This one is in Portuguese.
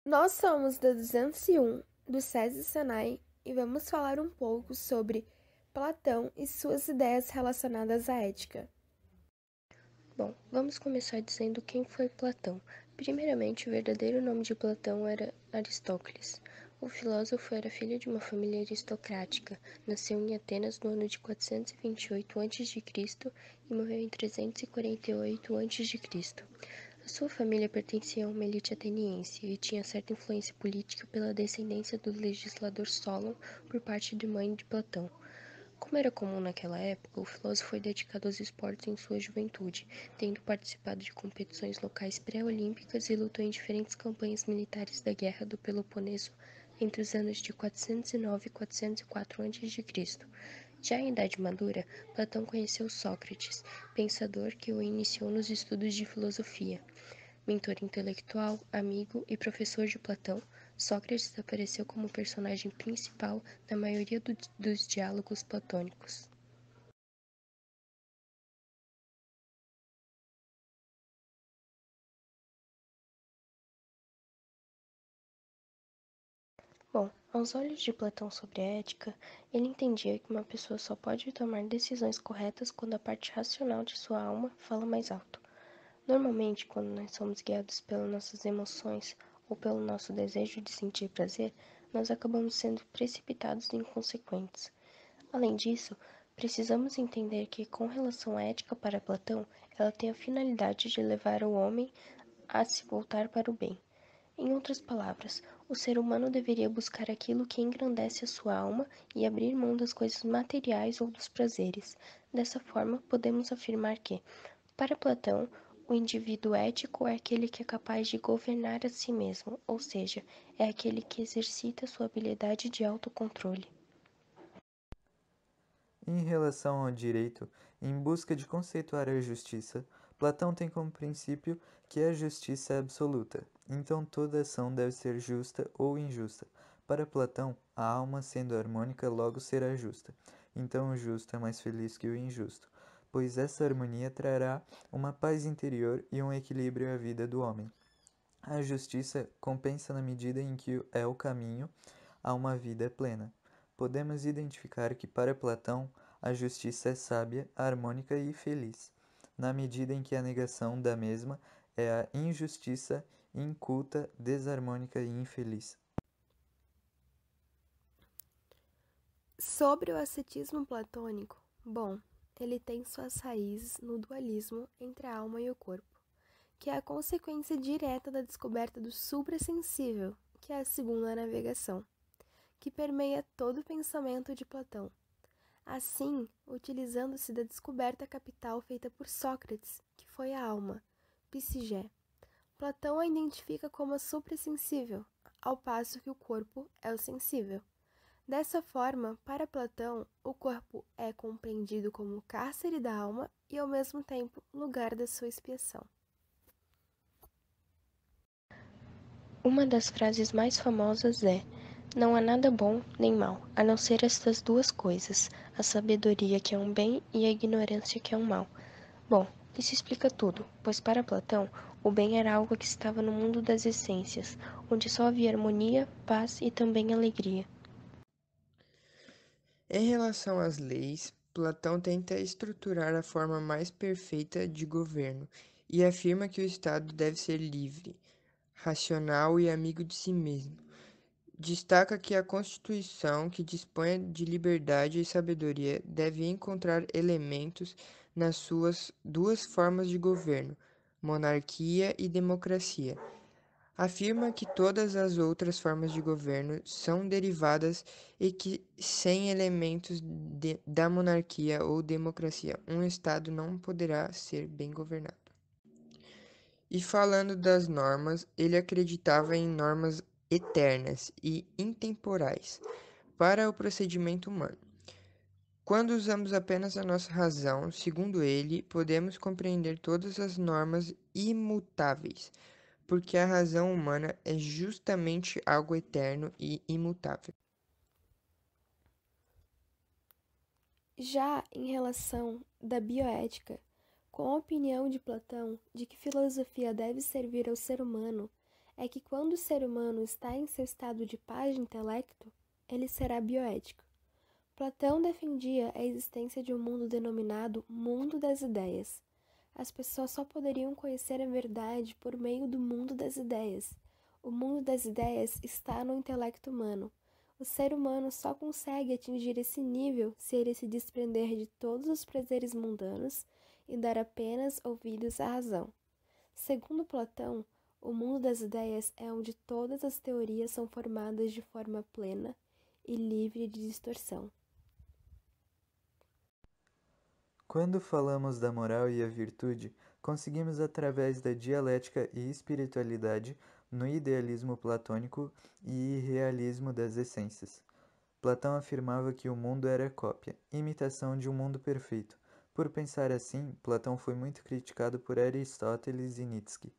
Nós somos da 201 do SESI Senai e vamos falar um pouco sobre Platão e suas ideias relacionadas à ética. Bom, vamos começar dizendo quem foi Platão. Primeiramente, o verdadeiro nome de Platão era Aristócles. O filósofo era filho de uma família aristocrática. Nasceu em Atenas no ano de 428 a.C. e morreu em 348 a.C. A sua família pertencia a uma elite ateniense e tinha certa influência política pela descendência do legislador Solon por parte de mãe de Platão. Como era comum naquela época, o filósofo foi dedicado aos esportes em sua juventude, tendo participado de competições locais pré-olímpicas e lutou em diferentes campanhas militares da Guerra do Peloponeso entre os anos de 409 e 404 a.C. Já em idade madura, Platão conheceu Sócrates, pensador que o iniciou nos estudos de filosofia. Mentor intelectual, amigo e professor de Platão, Sócrates apareceu como personagem principal na maioria dos diálogos platônicos. Bom, aos olhos de Platão sobre a ética, ele entendia que uma pessoa só pode tomar decisões corretas quando a parte racional de sua alma fala mais alto. Normalmente, quando nós somos guiados pelas nossas emoções ou pelo nosso desejo de sentir prazer, nós acabamos sendo precipitados e inconsequentes. Além disso, precisamos entender que, com relação à ética para Platão, ela tem a finalidade de levar o homem a se voltar para o bem. Em outras palavras, o ser humano deveria buscar aquilo que engrandece a sua alma e abrir mão das coisas materiais ou dos prazeres. Dessa forma, podemos afirmar que, para Platão, o indivíduo ético é aquele que é capaz de governar a si mesmo, ou seja, é aquele que exercita sua habilidade de autocontrole. Em relação ao direito, em busca de conceituar a justiça, Platão tem como princípio que a justiça é absoluta, então toda ação deve ser justa ou injusta. Para Platão, a alma sendo harmônica logo será justa, então o justo é mais feliz que o injusto, pois essa harmonia trará uma paz interior e um equilíbrio à vida do homem. A justiça compensa na medida em que é o caminho a uma vida plena. Podemos identificar que, para Platão, a justiça é sábia, harmônica e feliz, na medida em que a negação da mesma é a injustiça inculta, desarmônica e infeliz. Sobre o ascetismo platônico, bom, ele tem suas raízes no dualismo entre a alma e o corpo, que é a consequência direta da descoberta do suprassensível, que é a segunda navegação, que permeia todo o pensamento de Platão. Assim, utilizando-se da descoberta capital feita por Sócrates, que foi a alma, psigé, Platão a identifica como a suprassensível, ao passo que o corpo é o sensível. Dessa forma, para Platão, o corpo é compreendido como o cárcere da alma e, ao mesmo tempo, lugar da sua expiação. Uma das frases mais famosas é: não há nada bom nem mal, a não ser estas duas coisas, a sabedoria que é um bem e a ignorância que é um mal. Bom, isso explica tudo, pois para Platão, o bem era algo que estava no mundo das essências, onde só havia harmonia, paz e também alegria. Em relação às leis, Platão tenta estruturar a forma mais perfeita de governo e afirma que o Estado deve ser livre, racional e amigo de si mesmo. Destaca que a Constituição, que dispõe de liberdade e sabedoria, deve encontrar elementos nas suas duas formas de governo, monarquia e democracia. Afirma que todas as outras formas de governo são derivadas e que, sem elementos da monarquia ou democracia, um Estado não poderá ser bem governado. E falando das normas, ele acreditava em normas eternas e intemporais para o procedimento humano. Quando usamos apenas a nossa razão, segundo ele, podemos compreender todas as normas imutáveis, porque a razão humana é justamente algo eterno e imutável. Já em relação da bioética, com a opinião de Platão de que filosofia deve servir ao ser humano, é que quando o ser humano está em seu estado de paz de intelecto, ele será bioético. Platão defendia a existência de um mundo denominado mundo das ideias. As pessoas só poderiam conhecer a verdade por meio do mundo das ideias. O mundo das ideias está no intelecto humano. O ser humano só consegue atingir esse nível se ele se desprender de todos os prazeres mundanos e dar apenas ouvidos à razão. Segundo Platão, o mundo das ideias é onde todas as teorias são formadas de forma plena e livre de distorção. Quando falamos da moral e a virtude, conseguimos através da dialética e espiritualidade no idealismo platônico e irrealismo das essências. Platão afirmava que o mundo era cópia, imitação de um mundo perfeito. Por pensar assim, Platão foi muito criticado por Aristóteles e Nietzsche.